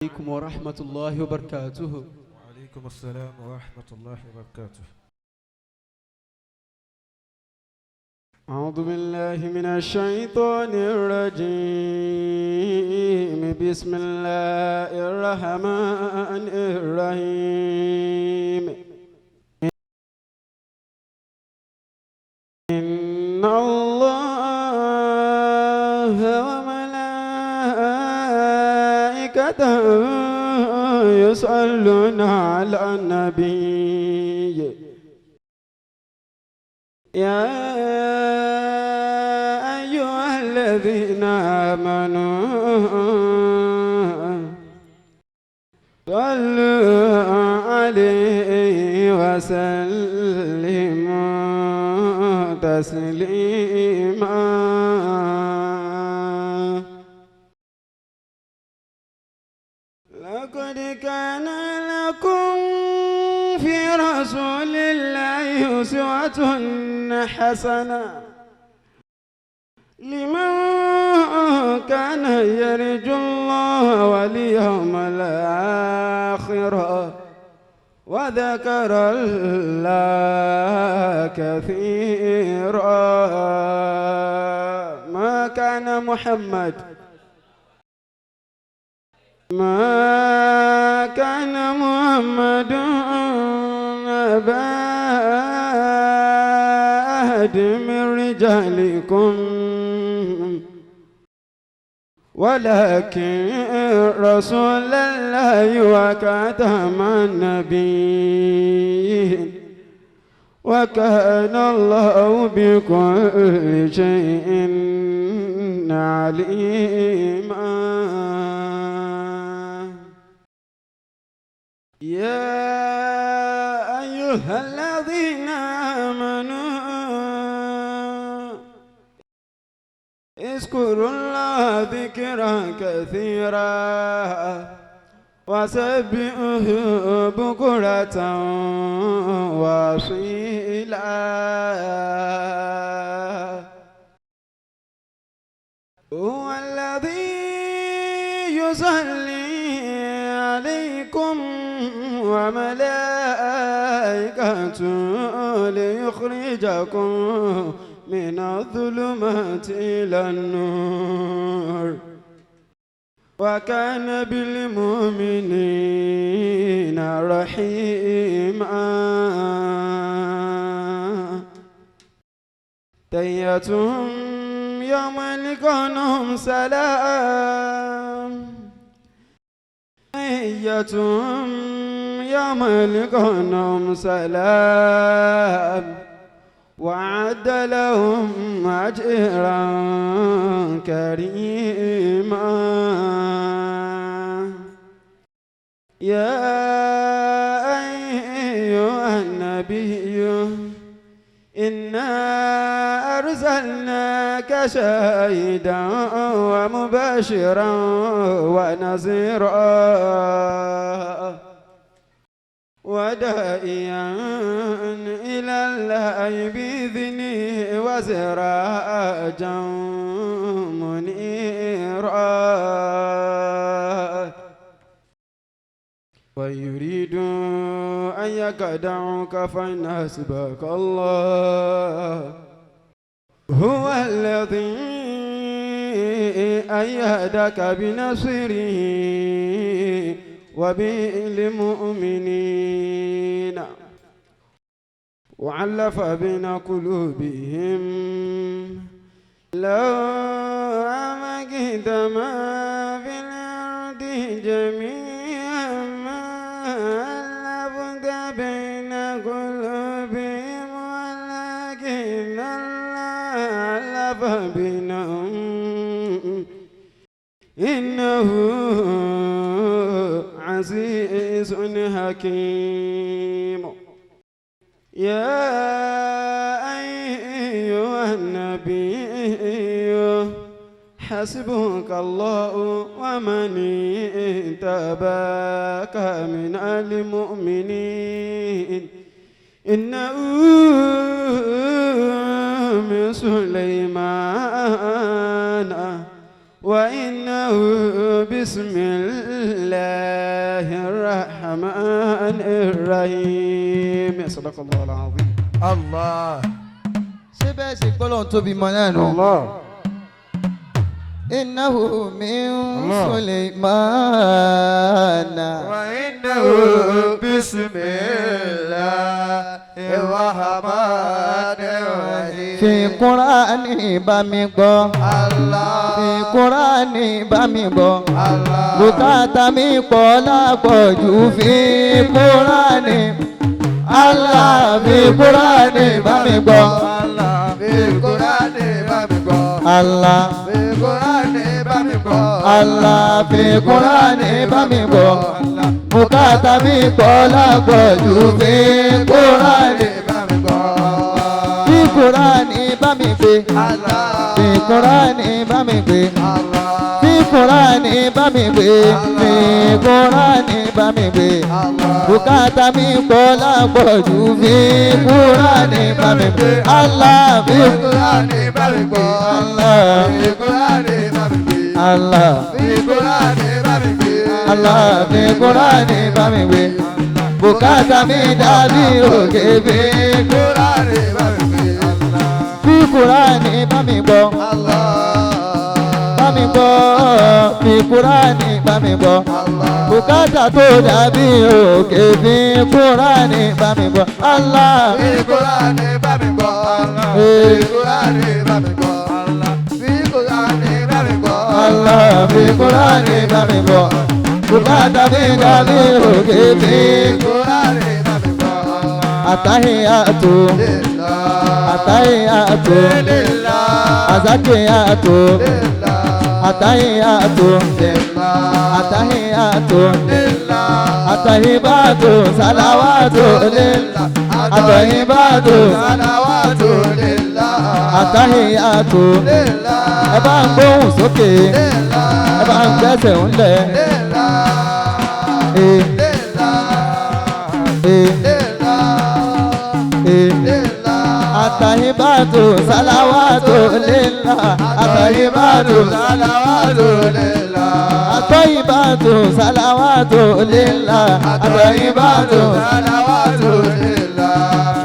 عليكم ورحمة الله وبركاته. وعليكم السلام ورحمة الله وبركاته. أعوذ بالله من الشيطان الرجيم. بسم الله الرحمن الرحيم. إن الله وملائكته يصلون على النبي يا أيها الذين آمنوا صلوا عليه وسلموا تسليما. لقد كان لكم في رسول الله أسوة حسنة لمن كان يرجو الله واليوم الآخر وذكر الله كثيرا. ما كان محمد أبا أحد من رجالكم ولكن رسول الله وخاتم النبيين وكان الله بكل شيء عليما. يا أيها الذين آمنوا اذكروا الله ذكرا كثيرا وسبحوه بكرة وأصيلا. هو الذي يصلي عليكم وملائكته ليخرجكم من الظلمات إلى النور وكان بالمؤمنين رحيما. تحيتهم يوم لقاهم سلام. تحيتهم يوم لقاهم سلام وعد لهم أجرا كريما. يا أيها النبي إنا أرسلناك شاهدا ومبشرا ونذيرا وداعيا إلى الله بإذنه وسراجا منيرا. ويريد أن يخدعوك فإن حسبك الله هو الذي أيدك بنصره وبالمؤمنين وألف بين قلوبهم لو أنفقت ما في الأرض جميعا ما ألفت بين قلوبهم ولكن الله ألف بينهم إنه عزيز حكيم. يا أيها النبي حسبك الله ومن اتبعك من المؤمنين إنه من سليمان وإنه بسم الله الله الرحمن الرحيم صدق الله العظيم. الله. ṣé bẹ́ẹ̀ ṣe gbọ́dọ̀ tóbi mọ́ náà nù. الله. إنه من سليمان وإنه بسم الله الرحمن الرحيم. في قرآن bá mi gbọ́. الله. في قرآن bá mi gbọ́. الله. bùkátà mi pọ̀ lápọ̀jù fi قرآن. Allah fi قرآن bá mi gbọ́. الله. في القرآن bá mi gbọ́. Allah. في القرآن bá mi gbọ́. Allah fi قرآن bá mi gbọ́. bùkátà mi pọ̀ lápọ̀jù fi قرآن. bá mi gbọ́. fi قرآن bá mi gbé. Allah. fi قرآن bá mi gbé. Allah. fi قرآن bá mi gbé. fi قرآن bá mi gbé. bùkátà mi pọ̀ lápọ̀jù fi قرآن bá mi gbé. Allah fi القرآن bá mi gbọ́. Allah. القرآن bá mi gbé. Allah. القرآن bá mi gbé. Allah fi قرآن bá mi gbé. bùkátà mi dàbí òkè fi القرآن bá mi gbé. fi قرآن bá mi gbọ́. Allah. bá mi gbọ́. fi قرآن bá mi gbọ́. bùkátà tó dàbí òkè fi قرآن bá mi gbọ́. Allah. القرآن bá mi gbọ́. القرآن bá mi gbọ́. القرآن bá mi gbọ́. Allah fi قرآن bá mi gbọ́. bùkátà mi dàbí òkè fi القرآن bá mi gbọ́. àtàhíyàtò. لله. àtàhíyàtò. لله. àzákìyàtò. لله. àtàhíyàtò. لله. àtàhíyàtò. لله. àtàhíbàtò. sàlàwàtò lillah. àtàhíbàtò. صلوات لله. àtàhíyàtò. لله. ẹ bá ń gbóhùn sókè. لله. ẹ bá ń gbẹ́sẹ̀ ńlẹ̀. لله. ee لله. ee لله. ee. لله. àtàhíbàtò. sàlàwàtò lillah. àtàhíbàtò. صلوات لله. àtàhíbàtò. sàlàwàtò lillah. àtàhíbàtò. صلوات لله.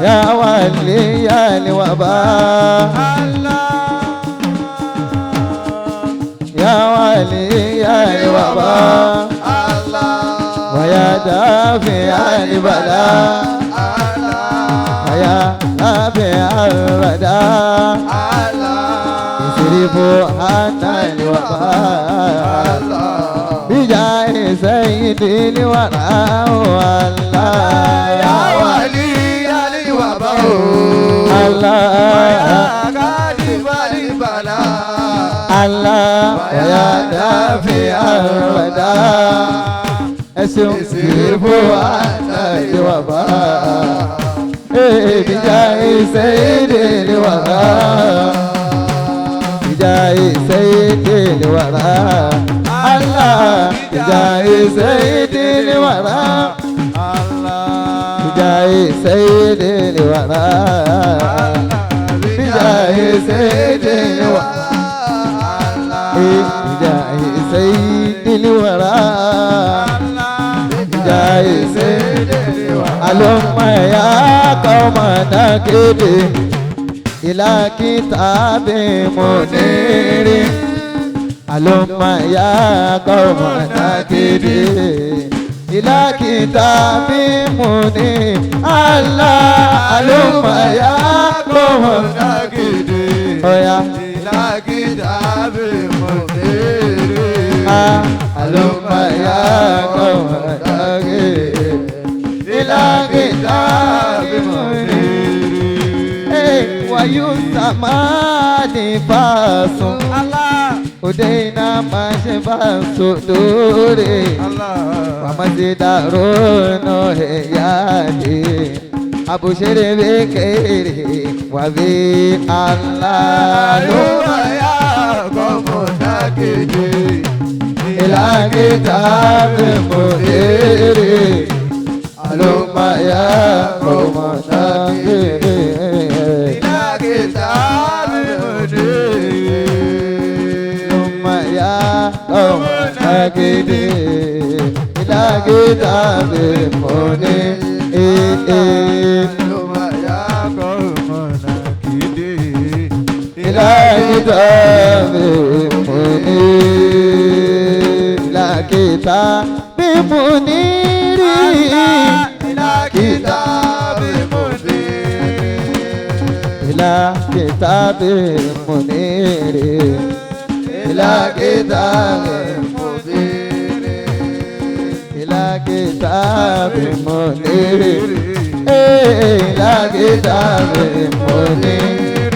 يا ولي الوباء يا ولي الوباء ويا دافع البلاء ويا رافع الرداء اصرف عنا الوباء بجاه سيد الورى والله يا ولي الوباء الله غالب البلاء الله ويا دافع الرداء اصرف عنا الوباء بجاه سيد الورى بجاه سيد الورى الله بجاه سيد الورى بجاه سيد الورى بجاه سيد الورى بجاه سيد الورى بجاه سيد الورى اللهم يا قومنا كده إلى كتاب منير اللهم يا قومنا كده إلى كتاب منير الله اللهم يا قومنا كده يا إلى كتاب منير اللهم يا قومنا كده إلى كتاب منير ويسمى نفاس ودينا ما شفا صدوري ومزدارون هياتي أبو شرب كيري وبي الله اللهم يا قومنا كده إلى كتاب منير اللهم يا قومنا إلى كتاب منير اللهم يا قومنا إلى كتاب منير إلى كتاب منير إلى كتاب منير إلى كتاب منير إلى كتاب منير إلى كتاب منير إلى كتاب منير إلى كتاب منير